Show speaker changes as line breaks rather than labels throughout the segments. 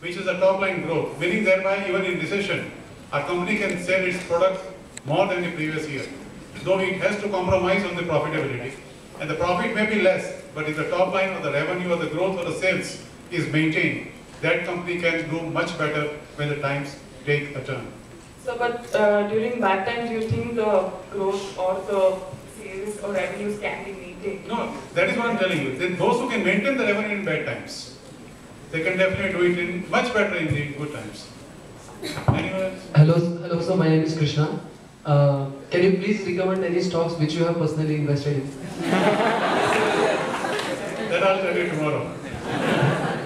which is the top line growth, meaning thereby even in recession, a company can sell its products more than the previous year, though it has to compromise on the profitability. And the profit may be less, but if the top line or the revenue or the growth or the sales is maintained, that company can do much better when the times take a turn.
So, but during bad times, do you think the growth or the sales or revenues can be maintained?
No, that is what I'm telling you. Then those who can maintain the revenue in bad times, they can definitely do it in much better in the good times. Anyone else?
Hello, sir. My name is Krishna. Can you please recommend any stocks which you have personally invested in?
That I'll tell you tomorrow.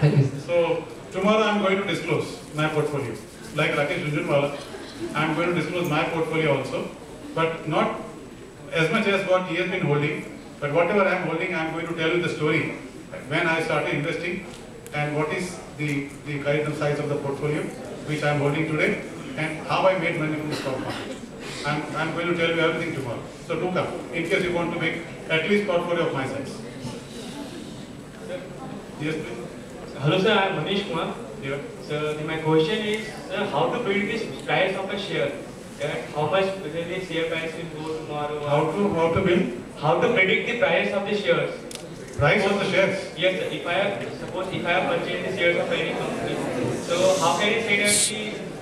Thank you, sir.
So tomorrow I'm going to disclose my portfolio. Like Rakesh Jhunjhunwala, I'm going to disclose my portfolio also, but not as much as what he has been holding. But whatever I'm holding, I'm going to tell you the story when I started investing and what is the kind of size of the portfolio which I'm holding today and how I made money from the stock market. I'm going to tell you everything tomorrow. So do come in case you want to make at least portfolio of my size. Yes, please.
Hello sir, I am Manish Kumar.
Yeah.
So my question is, sir, how to predict this price of a share? How much the share price will go tomorrow?
How to build?
How to predict the price of the shares?
Price of the shares?
Yes sir. If I have purchased the shares of any company, so how can I say that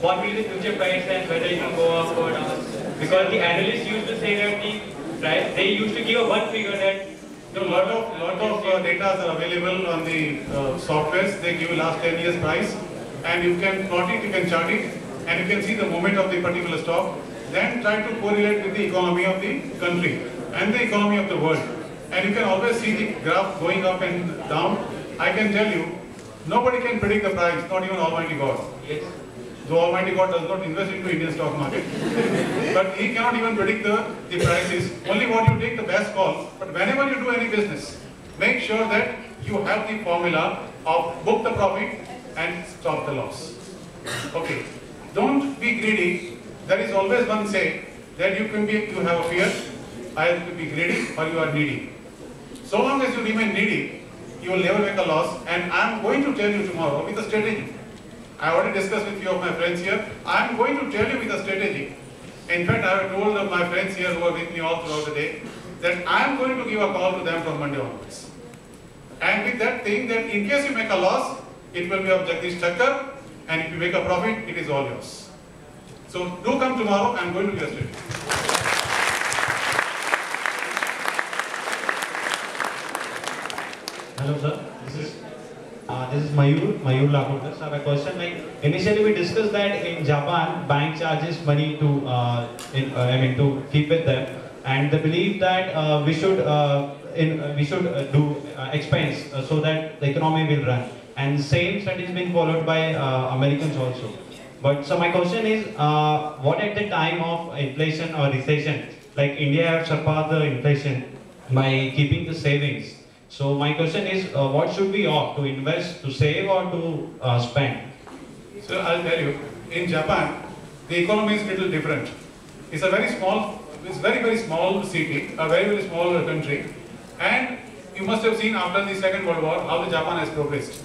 what will be the future price and whether it will go up or down? Because the analysts used to say that the price, they used to give a one figure that.
A lot of data are available on the softwares. They give you last 10 years price, and you can plot it, you can chart it, and you can see the movement of the particular stock. Then try to correlate with the economy of the country and the economy of the world. And you can always see the graph going up and down. I can tell you, nobody can predict the price, not even Almighty God.
Yes.
Though Almighty God does not invest into Indian stock market, but He cannot even predict the prices. Only what you take the best call. But whenever you do any business, make sure that you have the formula of book the profit and stop the loss. Okay. Don't be greedy. There is always one say that you have a fear, either to be greedy or you are needy. So long as you remain needy, you will never make a loss. And I am going to tell you tomorrow with a strategy. I already discussed with few of my friends here. I am going to tell you with a strategy. In fact, I have told my friends here who are with me all throughout the day that I am going to give a call to them from Monday onwards. And with that thing that in case you make a loss, it will be of Jagdish Thakkar, and if you make a profit, it is all yours. So do come tomorrow. I am going to give a strategy.
Hello sir, this is Mayur Lakhurkar. So I have a question. Like initially we discussed that in Japan, bank charges money to to keep with them, and they believe that we should do expense so that the economy will run. And same strategy is being followed by Americans also. But so my question is, what at the time of inflation or recession, like India have surpassed the inflation by keeping the savings. So my question is, what should we opt, to invest, to save, or to spend?
So I'll tell you, in Japan, the economy is a little different. It's a very small, very small city, a very small country, and you must have seen after the Second World War how the Japan has progressed.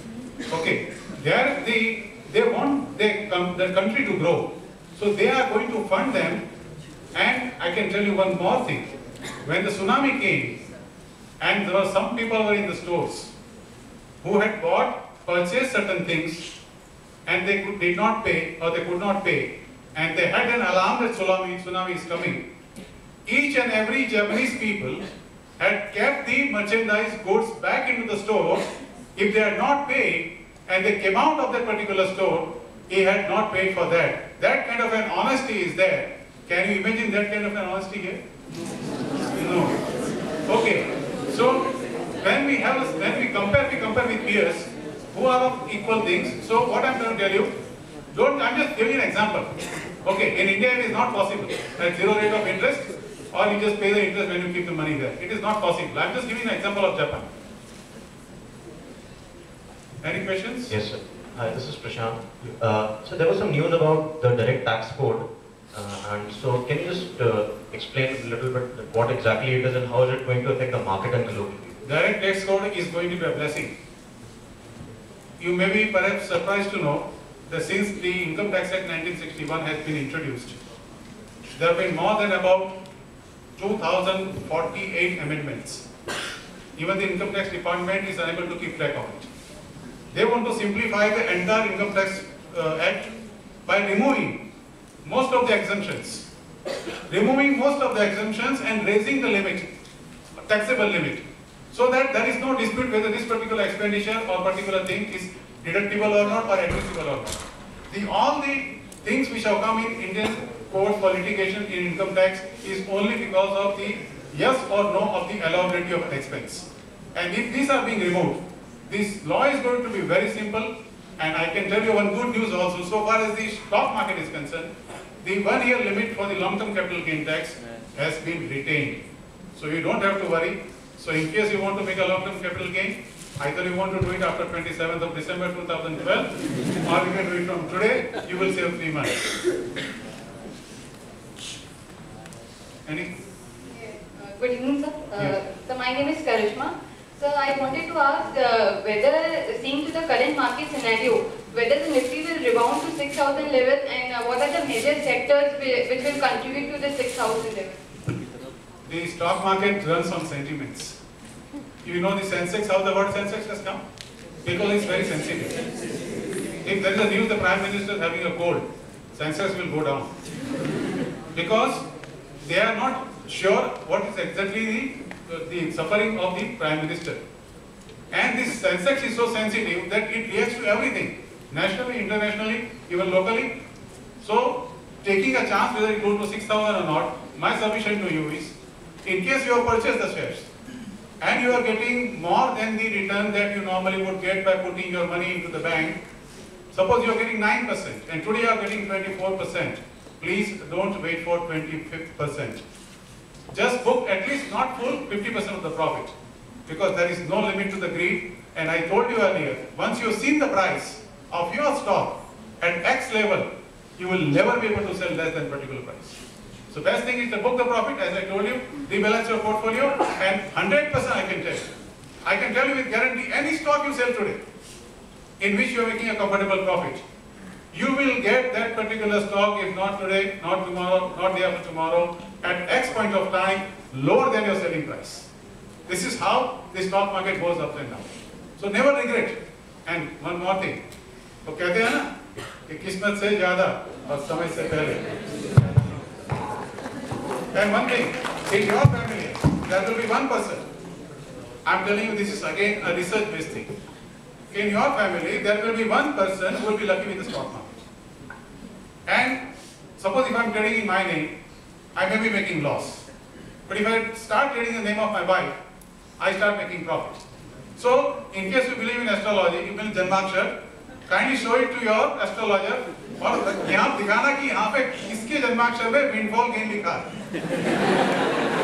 Okay, there they want the country to grow, so they are going to fund them. And I can tell you one more thing: when the tsunami came, and there were some people were in the stores who had purchased certain things, and they did not pay, or they could not pay, and they had an alarm that tsunami is coming. Each and every Japanese people had kept the merchandise goods back into the store. If they had not paid, and they came out of that particular store, he had not paid for that. That kind of an honesty is there. Can you imagine that kind of an honesty here? No. Okay. So when we compare with peers who are of equal things. So what I'm going to tell you, I'm just giving an example. Okay, in India it is not possible at 0 rate of interest, or you just pay the interest when you keep the money there. It is not possible. I'm just giving an example of Japan. Any questions?
Yes, sir. Hi, this is Prashant. So there was some news about the direct tax code, and so can you just explain a little bit what exactly it is and how is it going to affect the market and the local people?
Direct tax code is going to be a blessing. You may be perhaps surprised to know that since the Income Tax Act 1961 has been introduced, there have been more than about 2048 amendments. Even the Income Tax Department is unable to keep track of it. They want to simplify the entire Income Tax Act by removing most of the exemptions. And raising the limit, taxable limit, so that there is no dispute whether this particular expenditure or particular thing is deductible or not, or admissible or not. All the things which have come in Indian court for litigation in income tax is only because of the yes or no of the allowability of an expense. And if these are being removed, this law is going to be very simple. And I can tell you one good news also, so far as the stock market is concerned, the 1 year limit for the long-term capital gain tax has been retained. So you don't have to worry. So in case you want to make a long-term capital gain, either you want to do it after 27th of December 2012, or you can do it from today, you will save 3 months. Any?
Good evening, sir.
Yes.
So my name is Karishma. So I wanted to ask whether, seeing to the current market scenario, whether the Nifty will rebound to 6,000 level, and what are the major sectors which will contribute to the 6,000 level?
The stock market runs on sentiments. You know the Sensex, how the word Sensex has come? Because it's very sensitive. If there is a news the Prime Minister is having a cold, Sensex will go down. Because they are not sure what is exactly the suffering of the Prime Minister. And this Sensex is so sensitive that it reacts to everything, nationally, internationally, even locally. So, taking a chance whether it goes to 6,000 or not, my submission to you is, in case you have purchased the shares, and you are getting more than the return that you normally would get by putting your money into the bank, suppose you are getting 9%, and today you are getting 24%, please don't wait for 25%. Just book at least not full 50% of the profit, because there is no limit to the greed. And I told you earlier, once you have seen the price of your stock at X level, you will never be able to sell less than particular price. So best thing is to book the profit, as I told you, rebalance your portfolio, and 100% I can tell you. I can tell you with guarantee, any stock you sell today, in which you are making a comfortable profit, you will get that particular stock, if not today, not tomorrow, not day after tomorrow, at X point of time, lower than your selling price. This is how the stock market goes up and down. So never regret. And one more thing. तो कहते हैं ना कि किस्मत से ज़्यादा और समय से पहले. And one thing, in your family, there will be one person. I'm telling you, this is again a research-based thing. In your family, there will be one person who will be lucky with the stock market. And suppose if I'm trading in my name, I may be making loss. But if I start trading in the name of my wife, I start making profit. So, in case you believe in astrology, you will Janmakshar, kindly show it to your astrologer. और यहाँ दिखाना कि यहाँ पे किसके जन्माक्षर में windfall gain लिखा है.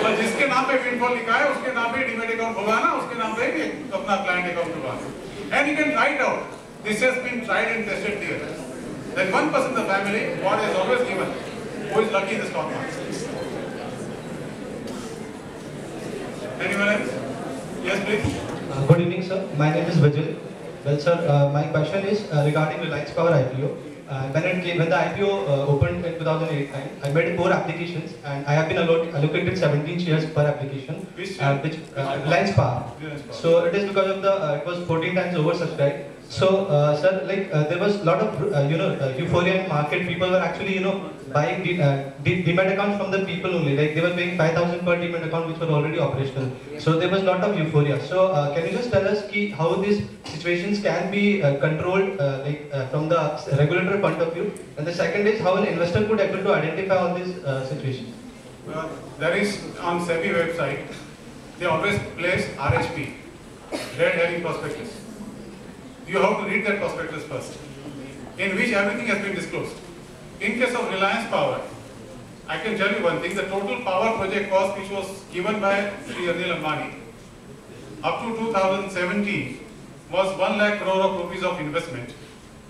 और जिसके नाम पे विंडफॉल लिखा है, उसके नाम पे डीमैट अकाउंट खुलवाना, उसके नाम पे भी अपना क्लाइंट अकाउंट खुलवाना. And you can write out. This has been tried and tested here. Then one person in the family, God has always given, who is lucky in the stock market. Anyone else? Yes, please.
Good evening, sir. My name is Vijay. Well, sir, my question is regarding Reliance Power IPO. When the IPO opened in 2008, I made 4 applications, and I have been allocated 17 shares per application.
Which
Reliance Power. So it is because of it was 14 times oversubscribed. So, sir, there was a lot of euphoria in market. People were actually buying demat accounts from the people only. Like they were paying 5,000 per demat account, which were already operational. So there was a lot of euphoria. So can you just tell us how these situations can be controlled, from the regulator point of view? And the second is how an investor could able to identify all these situations.
There is on SEBI website, they always place RHP, Red Herring Prospectus. You have to read that prospectus first, in which everything has been disclosed. In case of Reliance Power, I can tell you one thing, the total power project cost which was given by Sri Anil Ambani up to 2017 was 1 lakh crore of rupees of investment,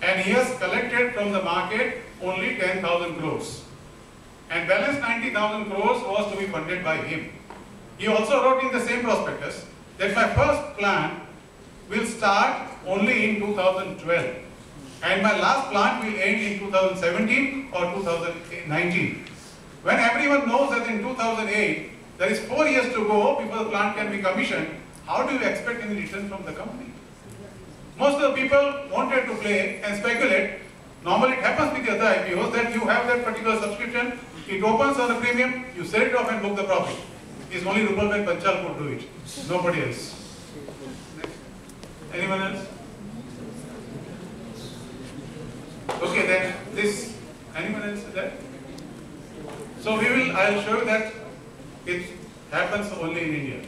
and he has collected from the market only 10,000 crores. And balance 90,000 crores was to be funded by him. He also wrote in the same prospectus that my first plan will start only in 2012. And my last plant will end in 2017 or 2019. When everyone knows that in 2008, there is 4 years to go before the plant can be commissioned, how do you expect any return from the company? Most of the people wanted to play and speculate. Normally it happens with the other IPOs that you have that particular subscription, it opens on a premium, you sell it off and book the profit. It's only Rupalbhai Panchal could do it, nobody else. Anyone else? Okay, then this, anyone else there? So I'll show you that it happens only in India.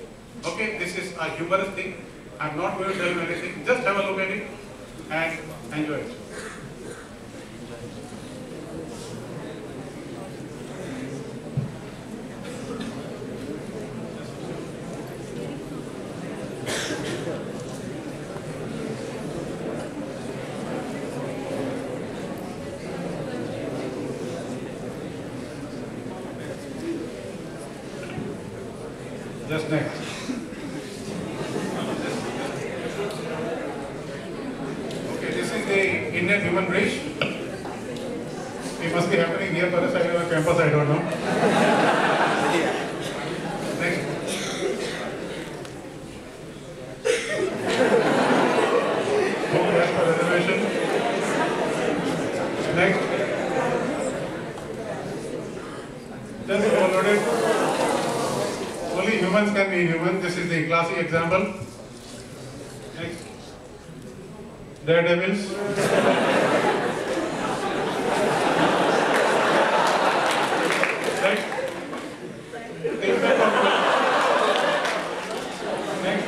Okay, this is a humorous thing. I'm not going to tell you anything. Just have a look at it and enjoy it. Just next. Okay, this is the Indian human bridge. It must be happening here, but on a campus, I don't know. Next. Oh, that's for reservation. Next. Just followed it. Only humans can be human. This is the classic example. Next. Daredevils. Next. Next.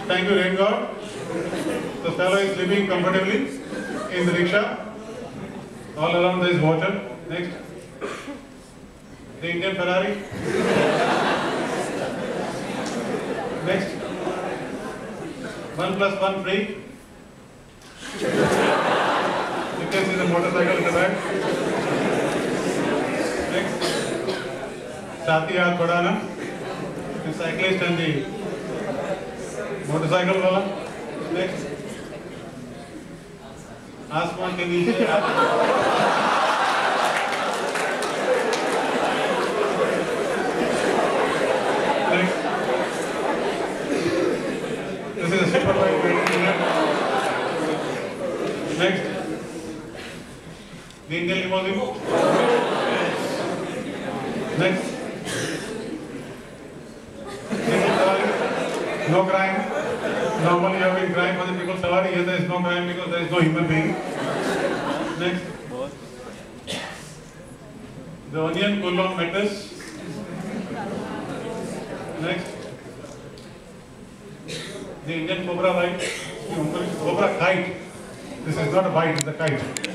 Thank you, rain god. The fellow is living comfortably in the rickshaw. All around there is water. Next. The Indian Ferrari. Next. 1 + 1 free. You can see the motorcycle in the back. Next. Sati Aag Badana. The cyclist and the motorcycle wala. Next. आसमान के नीचे This is a super bike waiting here. Next. The Indian limousine. Next. No crime. Normally you have been crime for the people Savari. Here there is no crime because there is no human being. Next. The onion Kulon Metis. Next. The Indian cobra bite, cobra kite. This is not a bite, it's a kite.